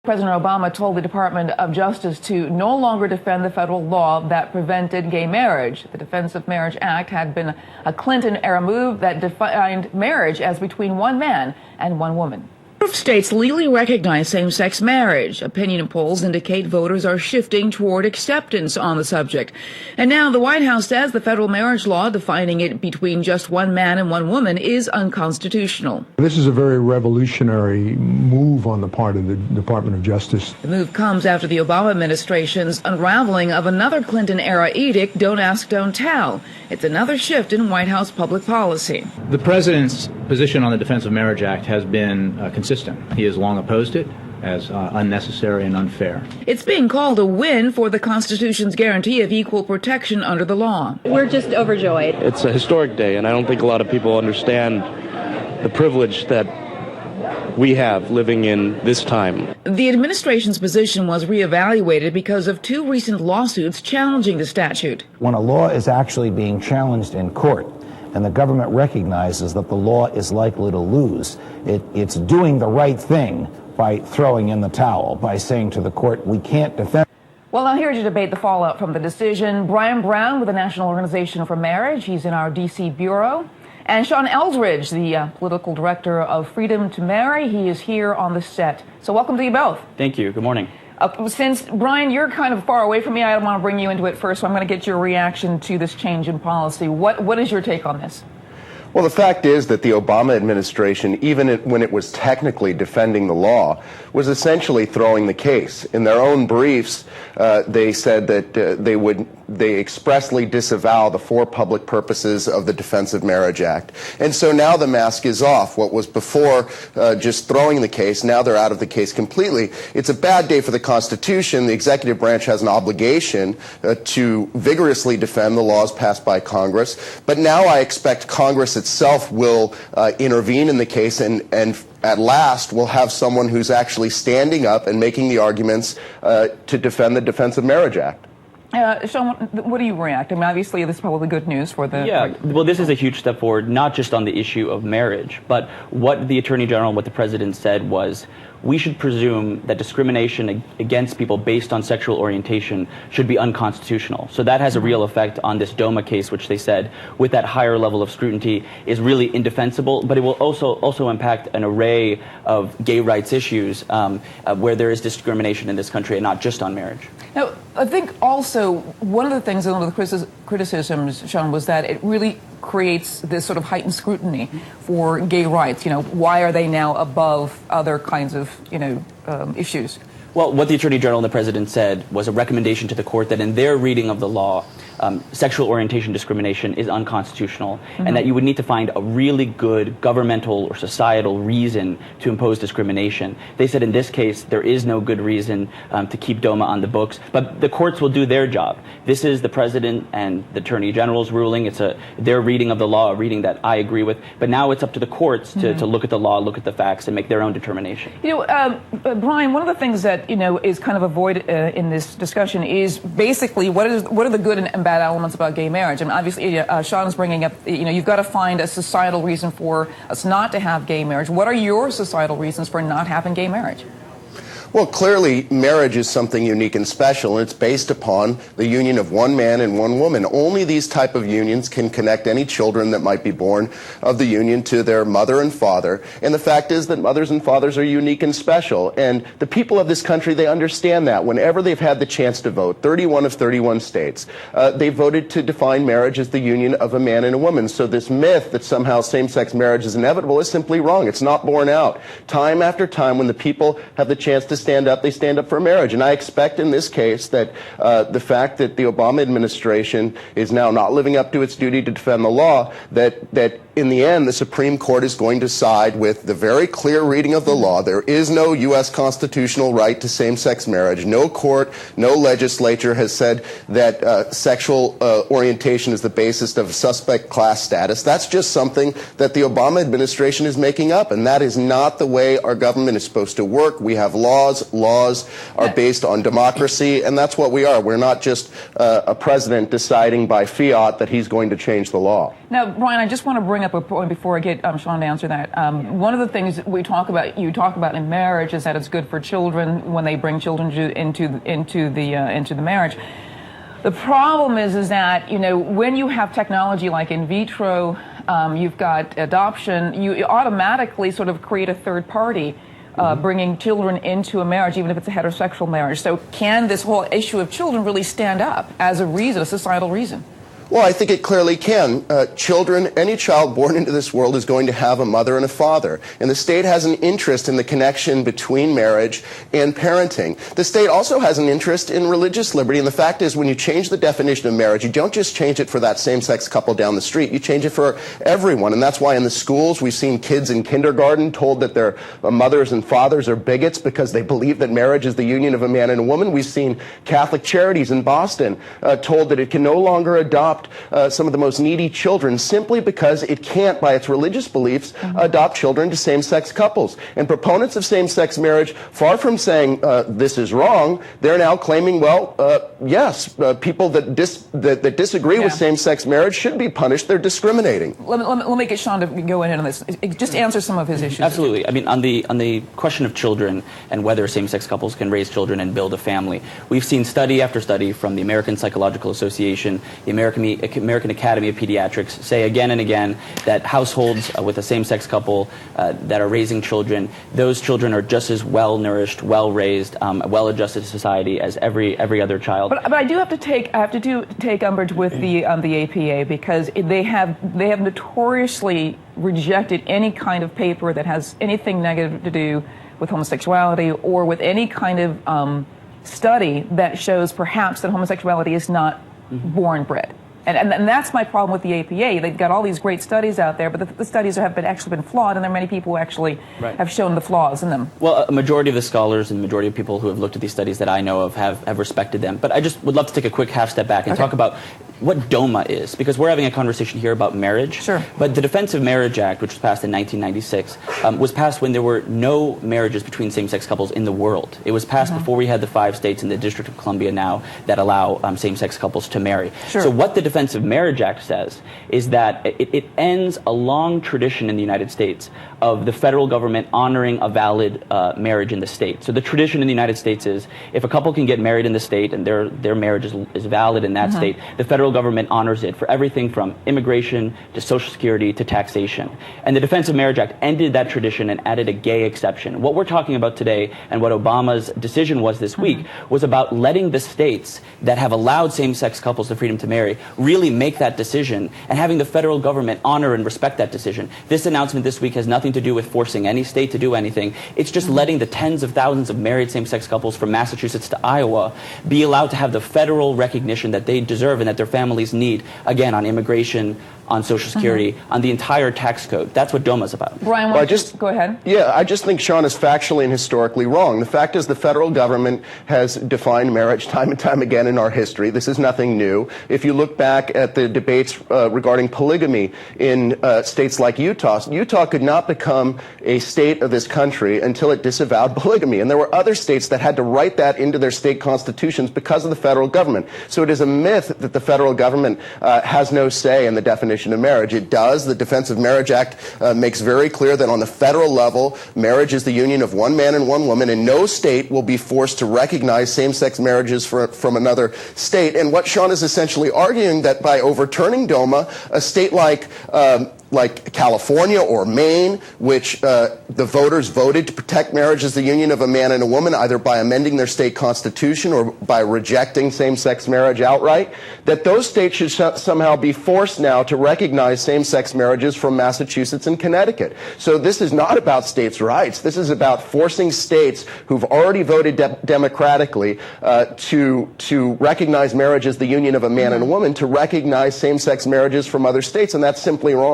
President Obama told the Department of Justice to no longer defend the federal law that prevented gay marriage. The Defense of Marriage Act had been a Clinton-era move that defined marriage as between one man and one woman. States legally recognize same-sex marriage. Opinion polls indicate voters are shifting toward acceptance on the subject. And now the White House says the federal marriage law defining it between just one man and one woman is unconstitutional. This is a very revolutionary move on the part of the Department of Justice. The move comes after the Obama administration's unraveling of another Clinton-era edict, Don't Ask, Don't Tell. It's another shift in White House public policy. The president's position on the Defense of Marriage Act has been consistent. He has long opposed it as unnecessary and unfair. It's being called a win for the Constitution's guarantee of equal protection under the law. We're just overjoyed. It's a historic day, and I don't think a lot of people understand the privilege that we have living in this time. The administration's position was reevaluated because of two recent lawsuits challenging the statute. When a law is actually being challenged in court, and the government recognizes that the law is likely to lose, it's doing the right thing by throwing in the towel, by saying to the court, we can't defend. Well, now here to debate the fallout from the decision, Brian Brown with the National Organization for Marriage. He's in our D.C. bureau. And Sean Eldridge, the political director of Freedom to Marry. He is here on the set. So welcome to you both. Thank you. Good morning. Since, Brian, you're kind of far away from me, I don't want to bring you into it first, so I'm going to get your reaction to this change in policy. What is your take on this? Well, the fact is that the Obama administration, even when it was technically defending the law, was essentially throwing the case. In their own briefs, they said that they expressly disavow the four public purposes of the Defense of Marriage Act. And so now the mask is off. What was before just throwing the case, now they're out of the case completely. It's a bad day for the Constitution. The executive branch has an obligation to vigorously defend the laws passed by Congress. But now I expect Congress itself will intervene in the case and at last we'll have someone who's actually standing up and making the arguments to defend the Defense of Marriage Act. Sean, what do you react? I mean, obviously, this is probably good news for the... Yeah, well, this is a huge step forward, not just on the issue of marriage, but what the Attorney General, what the President said was, we should presume that discrimination against people based on sexual orientation should be unconstitutional. So that has a real effect on this DOMA case, which they said, with that higher level of scrutiny, is really indefensible, but it will also impact an array of gay rights issues where there is discrimination in this country and not just on marriage. Now, I think also one of the things, one of the criticisms, Sean, was that it really creates this sort of heightened scrutiny for gay rights. You know, why are they now above other kinds of, issues? Well, what the Attorney General and the President said was a recommendation to the court that in their reading of the law, sexual orientation discrimination is unconstitutional, and that you would need to find a really good governmental or societal reason to impose discrimination. They said in this case there is no good reason to keep DOMA on the books, but the courts will do their job. This is the President and the Attorney General's ruling. It's their reading of the law, a reading that I agree with, but now it's up to the courts to look at the law, look at the facts, and make their own determination. Brian, one of the things that is kind of avoided in this discussion is basically what are the good and bad elements about gay marriage. I mean, obviously, Sean's bringing up, you've got to find a societal reason for us not to have gay marriage. What are your societal reasons for not having gay marriage? Well, clearly, marriage is something unique and special, and it's based upon the union of one man and one woman. Only these type of unions can connect any children that might be born of the union to their mother and father. And the fact is that mothers and fathers are unique and special. And the people of this country, they understand that. Whenever they've had the chance to vote, 31 of 31 states, they voted to define marriage as the union of a man and a woman. So this myth that somehow same-sex marriage is inevitable is simply wrong. It's not borne out. Time after time, when the people have the chance to stand up, they stand up for marriage. And I expect in this case that the fact that the Obama administration is now not living up to its duty to defend the law, that in the end the Supreme Court is going to side with the very clear reading of the law. There is no U.S. constitutional right to same-sex marriage. No court, no legislature has said that sexual orientation is the basis of suspect class status. That's just something that the Obama administration is making up, and that is not the way our government is supposed to work. We have laws. Laws are based on democracy, and that's what we are. We're not just a president deciding by fiat that he's going to change the law. Now, Brian, I just want to bring up a point before I get Sean to answer that. One of the things you talk about in marriage is that it's good for children when they bring children into the marriage. The problem is that, you know, when you have technology like in vitro, you've got adoption, you automatically sort of create a third party bringing children into a marriage, even if it's a heterosexual marriage. So can this whole issue of children really stand up as a reason, a societal reason? Well, I think it clearly can. Children, any child born into this world is going to have a mother and a father. And the state has an interest in the connection between marriage and parenting. The state also has an interest in religious liberty. And the fact is, when you change the definition of marriage, you don't just change it for that same-sex couple down the street. You change it for everyone. And that's why in the schools we've seen kids in kindergarten told that their mothers and fathers are bigots because they believe that marriage is the union of a man and a woman. We've seen Catholic Charities in Boston told that it can no longer adopt some of the most needy children simply because it can't, by its religious beliefs, adopt children to same-sex couples. And proponents of same-sex marriage, far from saying this is wrong, they're now claiming, well, yes, people that disagree with same-sex marriage should be punished. They're discriminating. Let me get Sean to go in on this. Just answer some of his issues. Absolutely. I mean, on the question of children and whether same-sex couples can raise children and build a family, we've seen study after study from the American Psychological Association, the American Academy of Pediatrics say again and again that households with a same-sex couple that are raising children, those children are just as well-nourished, well-raised, well-adjusted to society as every other child. But I do have to take umbrage with the APA because they have notoriously rejected any kind of paper that has anything negative to do with homosexuality or with any kind of study that shows perhaps that homosexuality is not born-bred. And that's my problem with the APA. They've got all these great studies out there, but the studies have actually been flawed, and there are many people who actually have shown the flaws in them. Well, a majority of the scholars and the majority of people who have looked at these studies that I know of have respected them. But I just would love to take a quick half step back and talk about what DOMA is, because we're having a conversation here about marriage. Sure. But the Defense of Marriage Act, which was passed in 1996, was passed when there were no marriages between same-sex couples in the world. It was passed before we had the 5 states in the District of Columbia now that allow same-sex couples to marry. Sure. So what the Defense of Marriage Act says is that it ends a long tradition in the United States of the federal government honoring a valid marriage in the state. So the tradition in the United States is if a couple can get married in the state and their marriage is valid in that state, the federal government honors it for everything from immigration to Social Security to taxation. And the Defense of Marriage Act ended that tradition and added a gay exception. What we're talking about today and what Obama's decision was this week was about letting the states that have allowed same-sex couples the freedom to marry really make that decision and having the federal government honor and respect that decision. This announcement this week has nothing to do with forcing any state to do anything. It's just letting the tens of thousands of married same-sex couples from Massachusetts to Iowa be allowed to have the federal recognition that they deserve and that their families need, again, on immigration, on Social Security, on the entire tax code. That's what DOMA's about. Brian, go ahead. Yeah, I just think Sean is factually and historically wrong. The fact is the federal government has defined marriage time and time again in our history. This is nothing new. If you look back at the debates regarding polygamy in states like Utah, Utah could not become a state of this country until it disavowed polygamy. And there were other states that had to write that into their state constitutions because of the federal government. So it is a myth that the federal government has no say in the definition of marriage. It does. The Defense of Marriage Act makes very clear that on the federal level, marriage is the union of one man and one woman, and no state will be forced to recognize same-sex marriages from another state. And what Sean is essentially arguing that by overturning DOMA, a state like California or Maine, which the voters voted to protect marriage as the union of a man and a woman, either by amending their state constitution or by rejecting same-sex marriage outright, that those states should somehow be forced now to recognize same-sex marriages from Massachusetts and Connecticut. So this is not about states' rights. This is about forcing states who've already voted democratically to recognize marriage as the union of a man and a woman to recognize same-sex marriages from other states, and that's simply wrong.